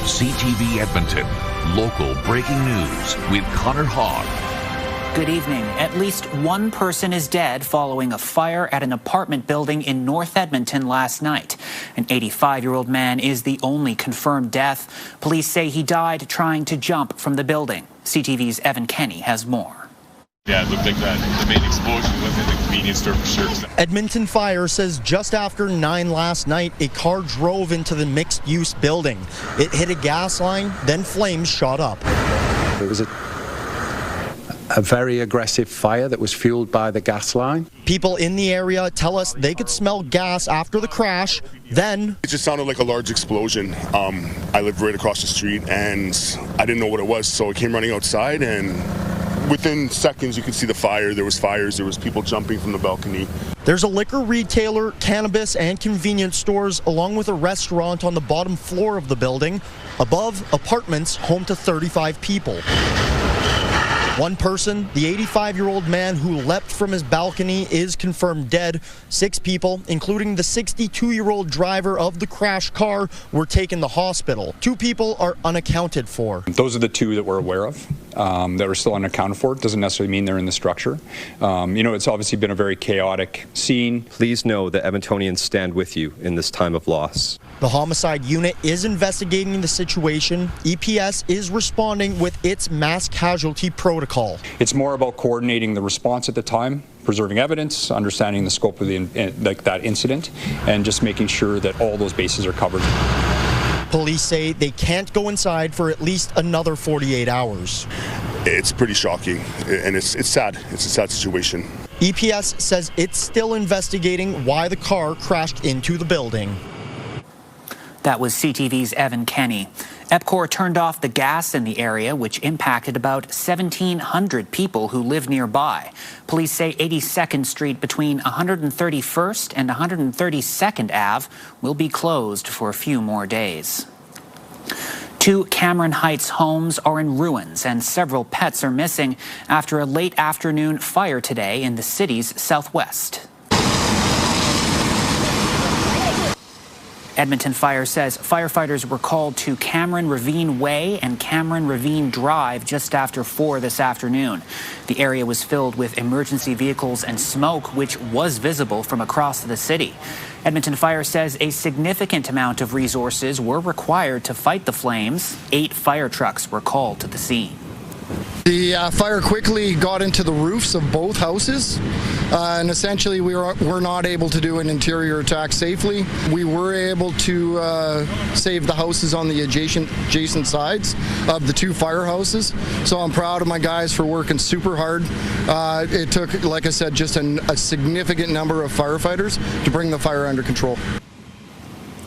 CTV Edmonton, local breaking news with Connor Hogg. Good evening. At least one person is dead following a fire at an apartment building in North Edmonton last night. An 85-year-old man is the only confirmed death. Police say he died trying to jump from the building. CTV's Evan Kenny has more. Yeah, it looked like the main explosion was in the convenience store for sure. Edmonton Fire says just after 9 last night, a car drove into the mixed-use building. It hit a gas line, then flames shot up. It was a very aggressive fire that was fueled by the gas line. People in the area tell us they could smell gas after the crash. Then it just sounded like a large explosion. I lived right across the street and I didn't know what it was, so I came running outside, and within seconds you could see the fire. There was fires, there was people jumping from the balcony. There's a liquor retailer, cannabis and convenience stores, along with a restaurant on the bottom floor of the building. Above, apartments home to 35 people. One person, the 85-year-old man who leapt from his balcony, is confirmed dead. 6 people, including the 62-year-old driver of the crashed car, were taken to hospital. 2 people are unaccounted for. Those are the 2 that we're aware of that are still unaccounted for. It doesn't necessarily mean they're in the structure. It's obviously been a very chaotic scene. Please know that Edmontonians stand with you in this time of loss. The homicide unit is investigating the situation. EPS is responding with its mass casualty protocol. It's more about coordinating the response at the time, preserving evidence, understanding the scope of that incident, and just making sure that all those bases are covered. Police say they can't go inside for at least another 48 hours. It's pretty shocking, and it's sad. It's a sad situation. EPS says it's still investigating why the car crashed into the building. That was CTV's Evan Kenny. EPCOR turned off the gas in the area, which impacted about 1,700 people who live nearby. Police say 82nd Street between 131st and 132nd Ave will be closed for a few more days. 2 Cameron Heights homes are in ruins and several pets are missing after a late afternoon fire today in the city's southwest. Edmonton Fire says firefighters were called to Cameron Ravine Way and Cameron Ravine Drive just after 4 this afternoon. The area was filled with emergency vehicles and smoke, which was visible from across the city. Edmonton Fire says a significant amount of resources were required to fight the flames. 8 fire trucks were called to the scene. The fire quickly got into the roofs of both houses, and essentially we were not able to do an interior attack safely. We were able to save the houses on the adjacent sides of the 2 firehouses, so I'm proud of my guys for working super hard. It took, like I said, just a significant number of firefighters to bring the fire under control.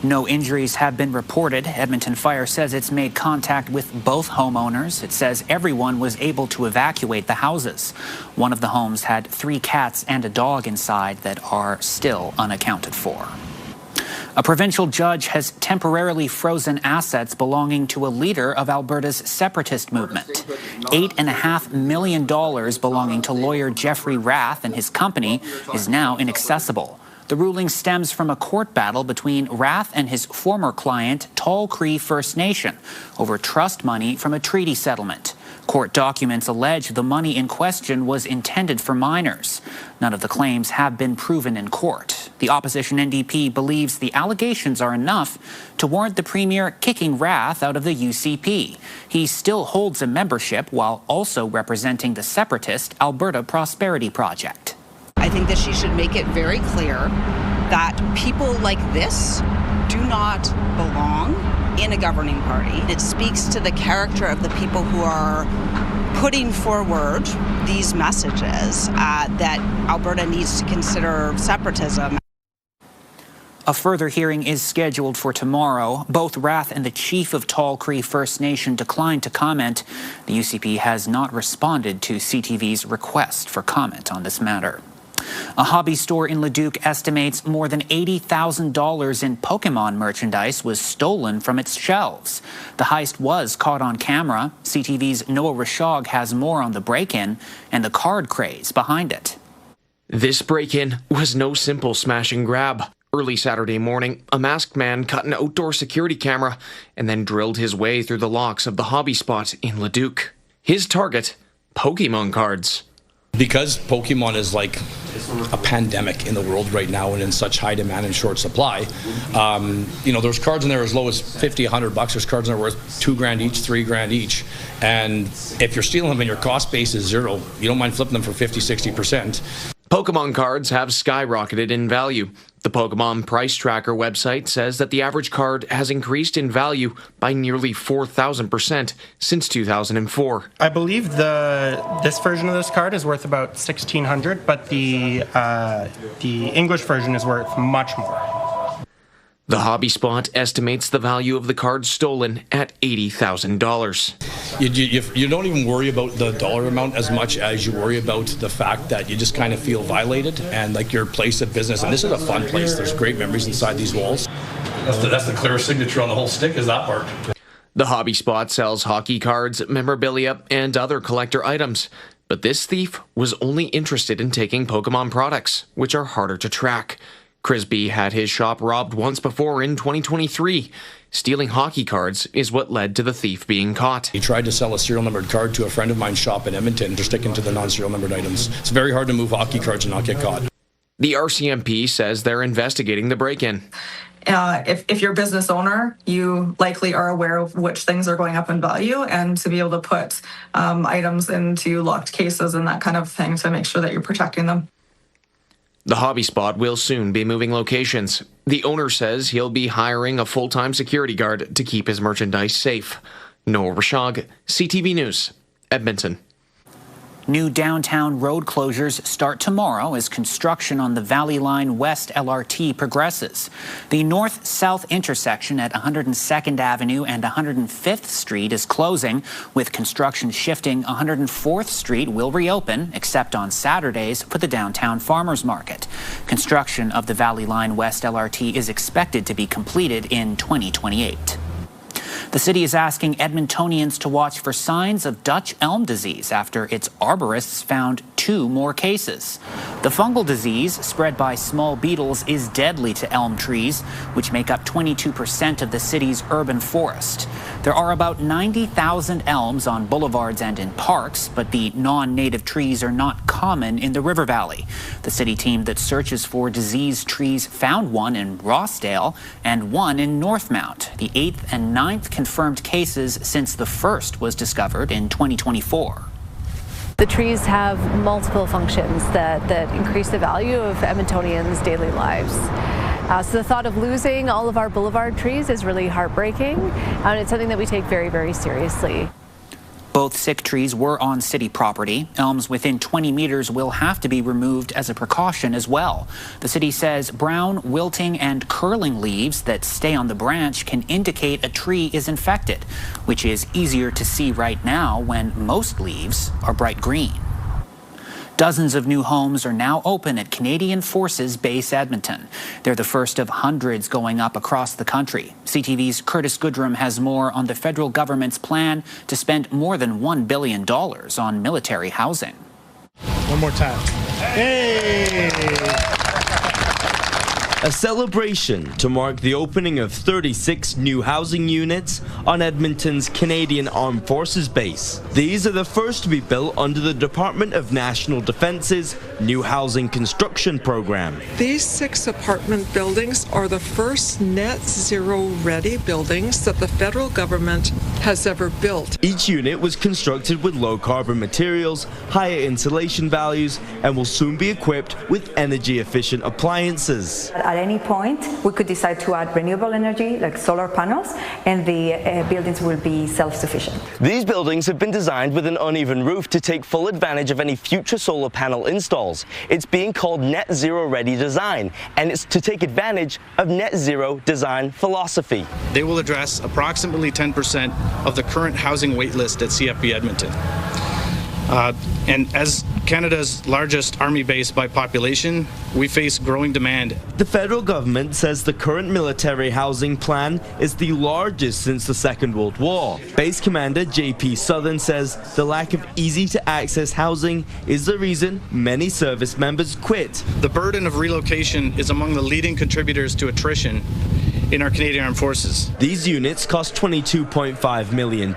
No injuries have been reported. Edmonton Fire says it's made contact with both homeowners. It says everyone was able to evacuate the houses. One of the homes had 3 cats and a dog inside that are still unaccounted for. A provincial judge has temporarily frozen assets belonging to a leader of Alberta's separatist movement. $8.5 million belonging to lawyer Jeffrey Rath and his company is now inaccessible. The ruling stems from a court battle between Rath and his former client, Tall Cree First Nation, over trust money from a treaty settlement. Court documents allege the money in question was intended for minors. None of the claims have been proven in court. The opposition NDP believes the allegations are enough to warrant the Premier kicking Rath out of the UCP. He still holds a membership while also representing the separatist Alberta Prosperity Project. I think that she should make it very clear that people like this do not belong in a governing party. It speaks to the character of the people who are putting forward these messages that Alberta needs to consider separatism. A further hearing is scheduled for tomorrow. Both Rath and the chief of Tall Cree First Nation declined to comment. The UCP has not responded to CTV's request for comment on this matter. A hobby store in Leduc estimates more than $80,000 in Pokémon merchandise was stolen from its shelves. The heist was caught on camera. CTV's Noah Rashog has more on the break-in and the card craze behind it. This break-in was no simple smash and grab. Early Saturday morning, a masked man cut an outdoor security camera and then drilled his way through the locks of the hobby spot in Leduc. His target, Pokémon cards. Because Pokémon is like a pandemic in the world right now and in such high demand and short supply, there's cards in there as low as $50, $100. There's cards in there worth $2,000 each, $3,000 each. And if you're stealing them and your cost base is zero, you don't mind flipping them for 50, 60%. Pokemon cards have skyrocketed in value. The Pokemon Price Tracker website says that the average card has increased in value by nearly 4,000% since 2004. I believe this version of this card is worth about $1,600, but the English version is worth much more. The hobby spot estimates the value of the cards stolen at $80,000. You don't even worry about the dollar amount as much as you worry about the fact that you just kind of feel violated and like your place of business. And this is a fun place. There's great memories inside these walls. That's the clearest signature on the whole stick is that part. The hobby spot sells hockey cards, memorabilia, and other collector items. But this thief was only interested in taking Pokemon products, which are harder to track. Crisby had his shop robbed once before in 2023. Stealing hockey cards is what led to the thief being caught. He tried to sell a serial numbered card to a friend of mine's shop in Edmonton. They're sticking to the non-serial numbered items. It's very hard to move hockey cards and not get caught. The RCMP says they're investigating the break-in. If you're a business owner, you likely are aware of which things are going up in value, and to be able to put items into locked cases and that kind of thing to make sure that you're protecting them. The hobby spot will soon be moving locations. The owner says he'll be hiring a full-time security guard to keep his merchandise safe. Noah Rashog, CTV News, Edmonton. New downtown road closures start tomorrow as construction on the Valley Line West LRT progresses. The north-south intersection at 102nd Avenue and 105th Street is closing, with construction shifting. 104th Street will reopen, except on Saturdays for the downtown farmers market. Construction of the Valley Line West LRT is expected to be completed in 2028. The city is asking Edmontonians to watch for signs of Dutch elm disease after its arborists found 2 more cases. The fungal disease, spread by small beetles, is deadly to elm trees, which make up 22% of the city's urban forest. There are about 90,000 elms on boulevards and in parks, but the non-native trees are not common in the river valley. The city team that searches for diseased trees found one in Rossdale and one in Northmount, the 8th and 9th confirmed cases since the first was discovered in 2024. The trees have multiple functions that increase the value of Edmontonians' daily lives. So the thought of losing all of our boulevard trees is really heartbreaking, and it's something that we take very, very seriously. Both sick trees were on city property. Elms within 20 meters will have to be removed as a precaution as well. The city says brown, wilting, and curling leaves that stay on the branch can indicate a tree is infected, which is easier to see right now when most leaves are bright green. Dozens of new homes are now open at Canadian Forces Base Edmonton. They're the first of hundreds going up across the country. CTV's Curtis Goodrum has more on the federal government's plan to spend more than $1 billion on military housing. One more time. Hey! A celebration to mark the opening of 36 new housing units on Edmonton's Canadian Armed Forces Base. These are the first to be built under the Department of National Defence's new housing construction program. These 6 apartment buildings are the first net zero ready buildings that the federal government has ever built. Each unit was constructed with low carbon materials, higher insulation values, and will soon be equipped with energy efficient appliances. At any point, we could decide to add renewable energy, like solar panels, and the buildings will be self-sufficient. These buildings have been designed with an uneven roof to take full advantage of any future solar panel installs. It's being called Net Zero Ready Design, and it's to take advantage of Net Zero design philosophy. They will address approximately 10% of the current housing wait list at CFB Edmonton. And as Canada's largest army base by population, we face growing demand. The federal government says the current military housing plan is the largest since the Second World War. Base Commander J.P. Southern says the lack of easy-to-access housing is the reason many service members quit. The burden of relocation is among the leading contributors to attrition in our Canadian Armed Forces. These units cost $22.5 million.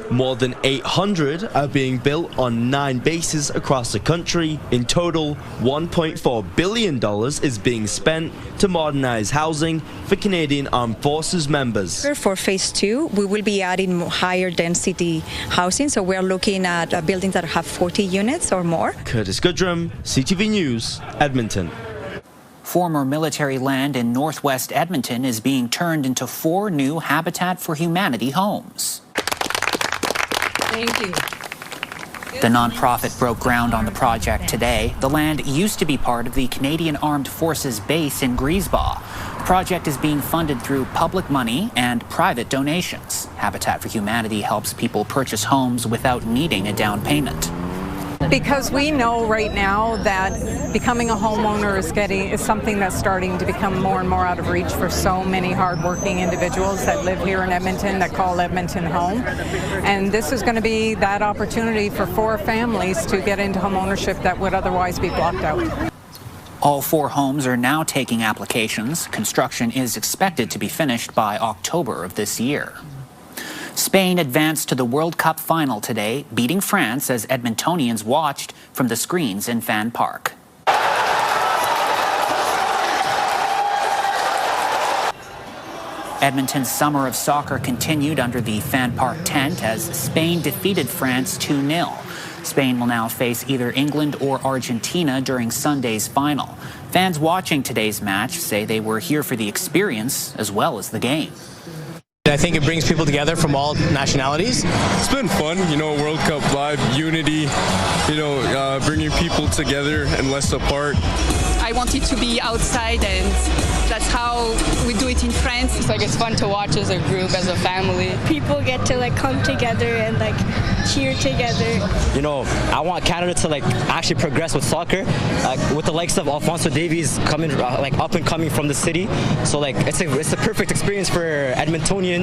More than 800 are being built on 9 bases across the country. In total, $1.4 billion is being spent to modernize housing for Canadian Armed Forces members. For phase 2, we will be adding higher density housing, so we're looking at buildings that have 40 units or more. Curtis Goodrum, CTV News, Edmonton. Former military land in northwest Edmonton is being turned into 4 new Habitat for Humanity homes. Thank you. The nonprofit broke ground on the project today. The land used to be part of the Canadian Armed Forces base in Griesbach. The project is being funded through public money and private donations. Habitat for Humanity helps people purchase homes without needing a down payment. Because we know right now that becoming a homeowner is something that's starting to become more and more out of reach for so many hardworking individuals that live here in Edmonton, that call Edmonton home. And this is going to be that opportunity for 4 families to get into home ownership that would otherwise be blocked out. All 4 homes are now taking applications. Construction is expected to be finished by October of this year. Spain advanced to the World Cup final today, beating France as Edmontonians watched from the screens in Fan Park. Edmonton's summer of soccer continued under the Fan Park tent as Spain defeated France 2-0. Spain will now face either England or Argentina during Sunday's final. Fans watching today's match say they were here for the experience as well as the game. I think it brings people together from all nationalities. It's been fun, World Cup vibe, unity, bringing people together and less apart. I wanted to be outside, and that's how we do it in France. It's fun to watch as a group, as a family. People get to come together and cheer together. I want Canada to actually progress with soccer, with the likes of Alphonso Davies coming up and coming from the city. So it's a perfect experience for Edmontonians.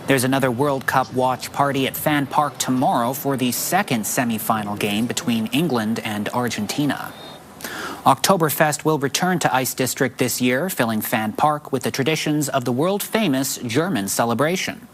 There's another World Cup watch party at Fan Park tomorrow for the second semi-final game between England and Argentina. Oktoberfest will return to Ice District this year, filling Fan Park with the traditions of the world-famous German celebration.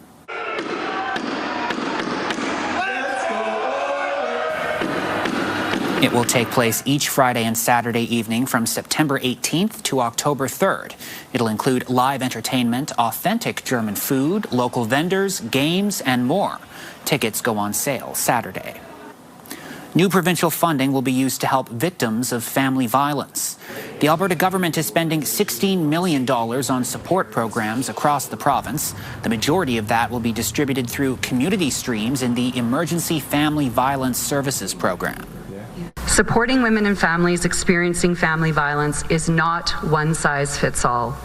It will take place each Friday and Saturday evening from September 18th to October 3rd. It'll include live entertainment, authentic German food, local vendors, games, and more. Tickets go on sale Saturday. New provincial funding will be used to help victims of family violence. The Alberta government is spending $16 million on support programs across the province. The majority of that will be distributed through community streams in the Emergency Family Violence Services program. Supporting women and families experiencing family violence is not one size fits all.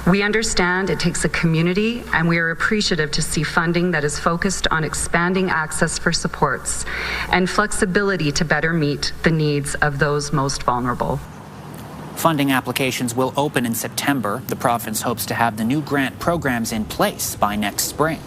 We understand it takes a community, and we are appreciative to see funding that is focused on expanding access for supports and flexibility to better meet the needs of those most vulnerable. Funding applications will open in September. The province hopes to have the new grant programs in place by next spring.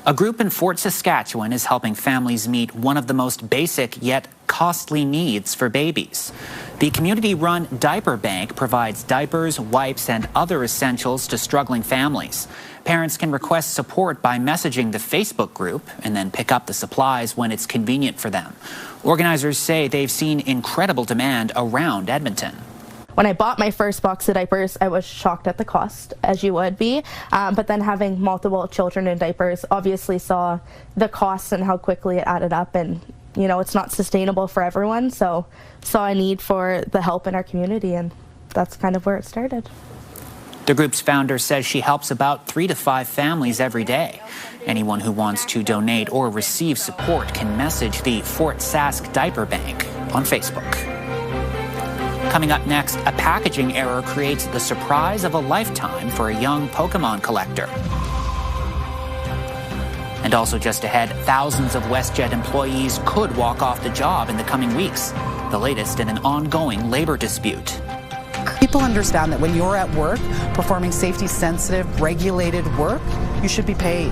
A group in Fort Saskatchewan is helping families meet one of the most basic yet costly needs for babies. The community-run diaper bank provides diapers, wipes, and other essentials to struggling families. Parents can request support by messaging the Facebook group and then pick up the supplies when it's convenient for them. Organizers say they've seen incredible demand around Edmonton. When I bought my first box of diapers, I was shocked at the cost, as you would be. But then having multiple children in diapers, obviously saw the costs and how quickly it added up. And, it's not sustainable for everyone. So saw a need for the help in our community, and that's kind of where it started. The group's founder says she helps about 3 to 5 families every day. Anyone who wants to donate or receive support can message the Fort Sask Diaper Bank on Facebook. Coming up next, a packaging error creates the surprise of a lifetime for a young Pokémon collector. And also just ahead, thousands of WestJet employees could walk off the job in the coming weeks. The latest in an ongoing labor dispute. People understand that when you're at work performing safety-sensitive, regulated work, you should be paid.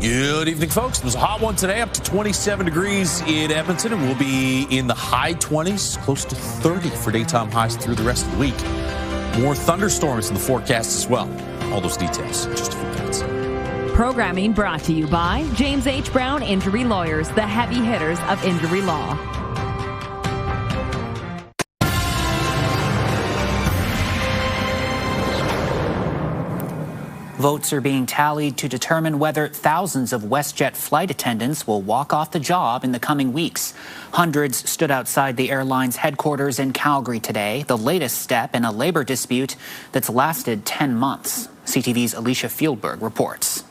Good evening, folks. It was a hot one today, up to 27 degrees in Edmonton, and we'll be in the high 20s, close to 30 for daytime highs through the rest of the week. More thunderstorms in the forecast as well. All those details in just a few minutes. Programming brought to you by James H. Brown Injury Lawyers, the heavy hitters of injury law. Votes are being tallied to determine whether thousands of WestJet flight attendants will walk off the job in the coming weeks. Hundreds stood outside the airline's headquarters in Calgary today, the latest step in a labor dispute that's lasted 10 months. CTV's Alicia Fieldberg reports.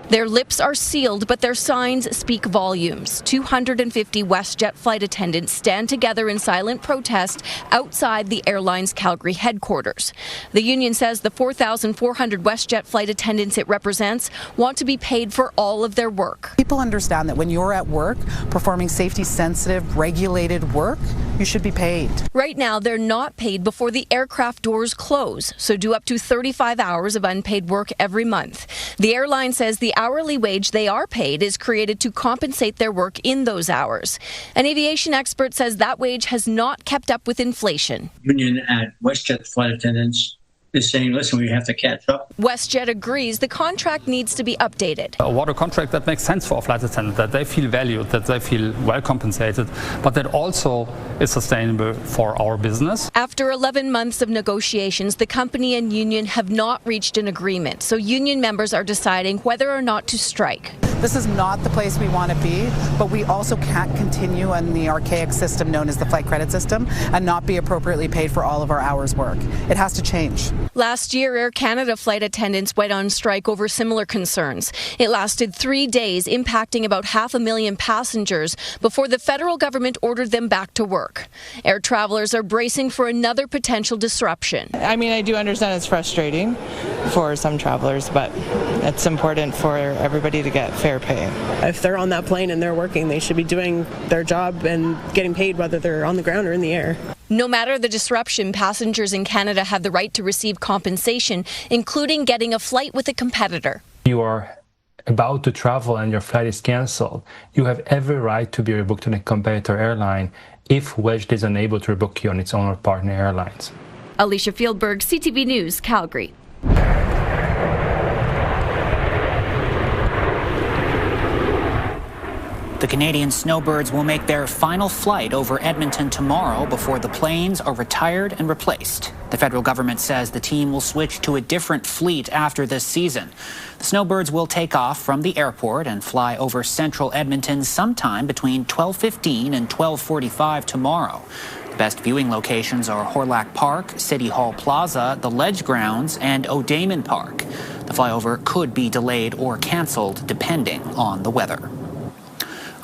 Their lips are sealed, but their signs speak volumes. 250 WestJet flight attendants stand together in silent protest outside the airline's Calgary headquarters. The union says the 4,400 WestJet flight attendants it represents want to be paid for all of their work. People understand that when you're at work performing safety-sensitive, regulated work, you should be paid. Right now, they're not paid before the aircraft doors close, so do up to 35 hours of unpaid work every month. The airline says the hourly wage they are paid is created to compensate their work in those hours. An aviation expert says that wage has not kept up with inflation. Union at WestJet flight attendants is saying, listen, we have to catch up. WestJet agrees the contract needs to be updated. Award a contract that makes sense for a flight attendant, that they feel valued, that they feel well compensated, but that also is sustainable for our business. After 11 months of negotiations, the company and union have not reached an agreement, so union members are deciding whether or not to strike. This is not the place we want to be, but we also can't continue in the archaic system known as the flight credit system and not be appropriately paid for all of our hours' work. It has to change. Last year, Air Canada flight attendants went on strike over similar concerns. It lasted 3 days, impacting about 500,000 passengers before the federal government ordered them back to work. Air travelers are bracing for another potential disruption. I mean, I do understand it's frustrating for some travelers, but it's important for everybody to get fair pay. If they're on that plane and they're working, they should be doing their job and getting paid whether they're on the ground or in the air. No matter the disruption, passengers in Canada have the right to receive compensation, including getting a flight with a competitor. You are about to travel and your flight is cancelled. You have every right to be rebooked on a competitor airline if WestJet is unable to rebook you on its own or partner airlines. Alicia Fieldberg, CTV News, Calgary. The Canadian Snowbirds will make their final flight over Edmonton tomorrow before the planes are retired and replaced. The federal government says the team will switch to a different fleet after this season. The Snowbirds will take off from the airport and fly over central Edmonton sometime between 12:15 and 12:45 tomorrow. The best viewing locations are Horlack Park, City Hall Plaza, the Ledge Grounds, and O'Damon Park. The flyover could be delayed or canceled depending on the weather.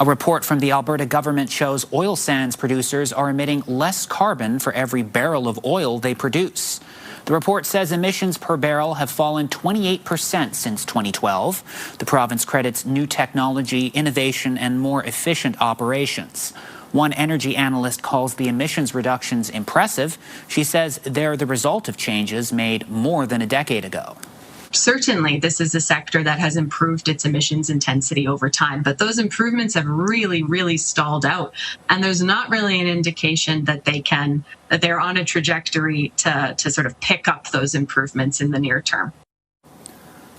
A report from the Alberta government shows oil sands producers are emitting less carbon for every barrel of oil they produce. The report says emissions per barrel have fallen 28% since 2012. The province credits new technology, innovation, and more efficient operations. One energy analyst calls the emissions reductions impressive. She says they're the result of changes made more than a decade ago. Certainly, this is a sector that has improved its emissions intensity over time, but those improvements have really stalled out. And there's not really an indication that they're on a trajectory to sort of pick up those improvements in the near term.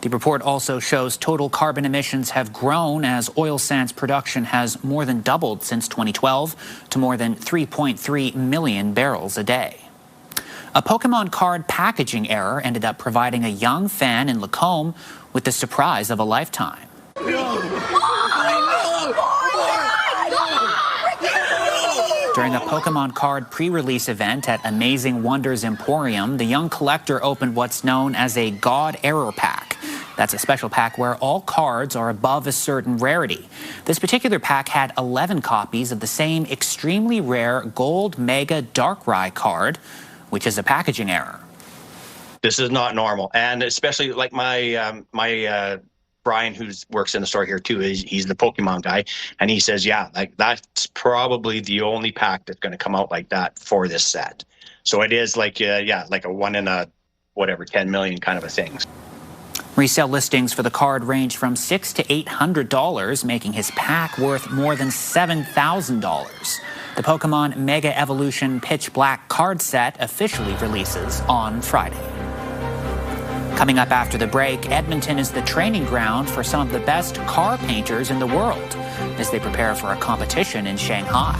The report also shows total carbon emissions have grown as oil sands production has more than doubled since 2012 to more than 3.3 million barrels a day. A Pokémon card packaging error ended up providing a young fan in Lacombe with the surprise of a lifetime. During a Pokémon card pre-release event at Amazing Wonders Emporium, the young collector opened what's known as a God Error Pack. That's a special pack where all cards are above a certain rarity. This particular pack had 11 copies of the same extremely rare Gold Mega Darkrai card, which is a packaging error. This is not normal, and especially like my Brian, who works in the store here too, he's the Pokémon guy, and he says, yeah, like that's probably the only pack that's going to come out like that for this set. So it is like like a 1 in a whatever 10 million kind of a thing. Resale listings for the card range from $600 to $800, making his pack worth more than $7,000. The Pokémon Mega Evolution Pitch Black card set officially releases on Friday. Coming up after the break, Edmonton is the training ground for some of the best car painters in the world as they prepare for a competition in Shanghai.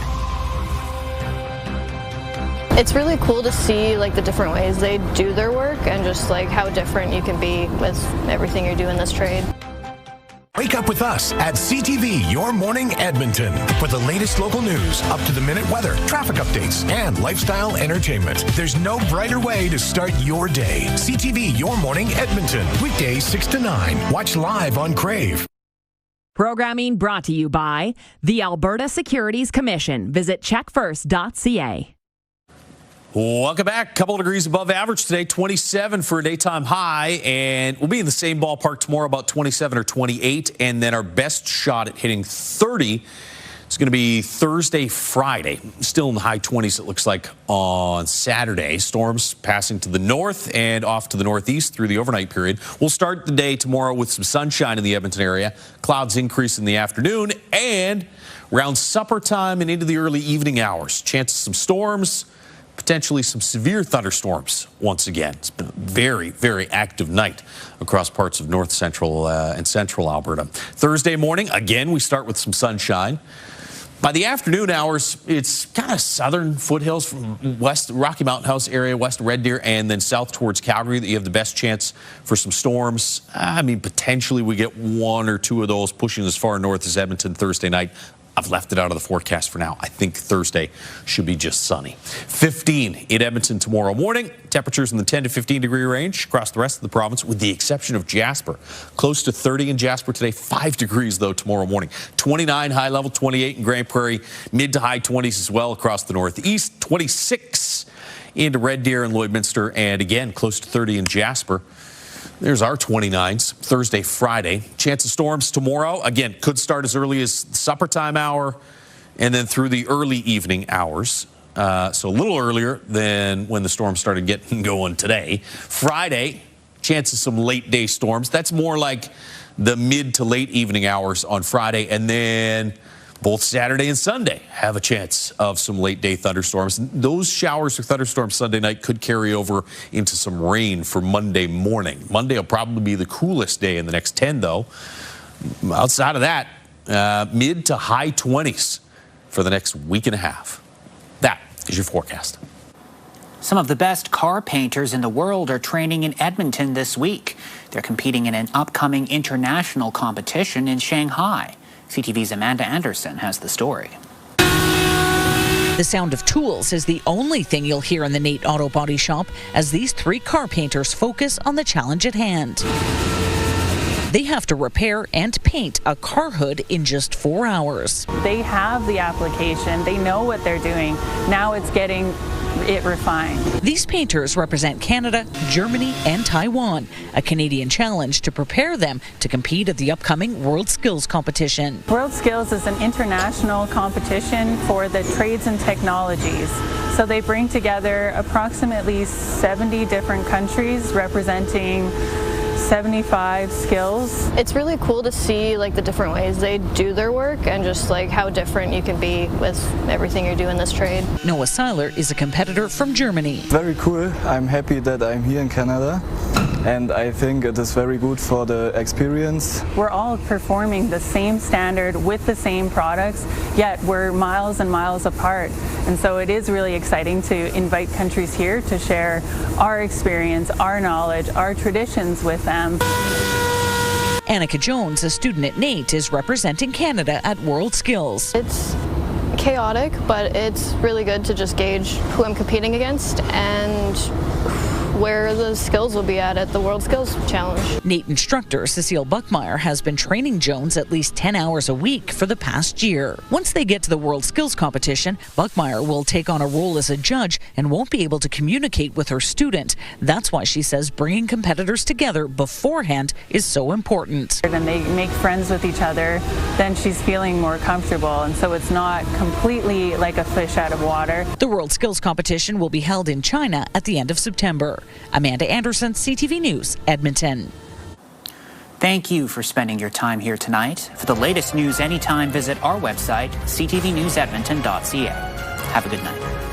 It's really cool to see like the different ways they do their work and just like how different you can be with everything you do in this trade. Wake up with us at CTV Your Morning Edmonton for the latest local news, up-to-the-minute weather, traffic updates, and lifestyle entertainment. There's no brighter way to start your day. CTV Your Morning Edmonton, weekdays 6 to 9. Watch live on Crave. Programming brought to you by the Alberta Securities Commission. Visit checkfirst.ca. Welcome back. Couple of degrees above average today, 27 for a daytime high, and we'll be in the same ballpark tomorrow, about 27 or 28, and then our best shot at hitting 30 is going to be Thursday, Friday. Still in the high 20s, it looks like, on Saturday. Storms passing to the north and off to the northeast through the overnight period. We'll start the day tomorrow with some sunshine in the Edmonton area. Clouds increase in the afternoon, and around supper time and into the early evening hours, chances of some storms, potentially some severe thunderstorms once again. It's been a very, very active night across parts of north central and central Alberta. Thursday morning, again, we start with some sunshine. By the afternoon hours, it's kind of southern foothills from west Rocky Mountain House area, west Red Deer, and then south towards Calgary that you have the best chance for some storms. I mean, potentially we get 1 or 2 of those pushing as far north as Edmonton Thursday night. I've left it out of the forecast for now. I think Thursday should be just sunny. 15 in Edmonton tomorrow morning. Temperatures in the 10 to 15 degree range across the rest of the province, with the exception of Jasper. Close to 30 in Jasper today. 5 degrees, though, tomorrow morning. 29 high level, 28 in Grand Prairie. Mid to high 20s as well across the northeast. 26 into Red Deer and Lloydminster. And again, close to 30 in Jasper. There's our 29s, Thursday, Friday. Chance of storms tomorrow. Again, could start as early as supper time hour and then through the early evening hours. So a little earlier than when the storm started getting going today. Friday, chance of some late day storms. That's more like the mid to late evening hours on Friday. And then both Saturday and Sunday have a chance of some late day thunderstorms. Those showers or thunderstorms Sunday night could carry over into some rain for Monday morning. Monday will probably be the coolest day in the next 10, though. Outside of that, mid to high 20s for the next week and a half. That is your forecast. Some of the best car painters in the world are training in Edmonton this week. They're competing in an upcoming international competition in Shanghai. CTV's Amanda Anderson has the story. The sound of tools is the only thing you'll hear in the Nate Auto Body Shop as these 3 car painters focus on the challenge at hand. They have to repair and paint a car hood in just 4 hours. They have the application. They know what they're doing. Now it's getting it refined. These painters represent Canada, Germany, and Taiwan, a Canadian challenge to prepare them to compete at the upcoming World Skills Competition. World Skills is an international competition for the trades and technologies. So they bring together approximately 70 different countries representing 75 skills. It's really cool to see like the different ways they do their work and just like how different you can be with everything you do in this trade. Noah Seiler is a competitor from Germany. Very cool. I'm happy that I'm here in Canada, and I think it is very good for the experience. We're all performing the same standard with the same products, yet we're miles and miles apart. And so it is really exciting to invite countries here to share our experience, our knowledge, our traditions with them. Annika Jones, a student at NATE, is representing Canada at World Skills. It's chaotic, but it's really good to just gauge who I'm competing against and where the skills will be at the World Skills Challenge. Nate instructor Cecile Buckmeyer has been training Jones at least 10 hours a week for the past year. Once they get to the World Skills Competition, Buckmeyer will take on a role as a judge and won't be able to communicate with her student. That's why she says bringing competitors together beforehand is so important. When they make friends with each other, then she's feeling more comfortable, and so it's not completely like a fish out of water. The World Skills Competition will be held in China at the end of September. Amanda Anderson, CTV News, Edmonton. Thank you for spending your time here tonight. For the latest news anytime, visit our website, ctvnewsedmonton.ca. Have a good night.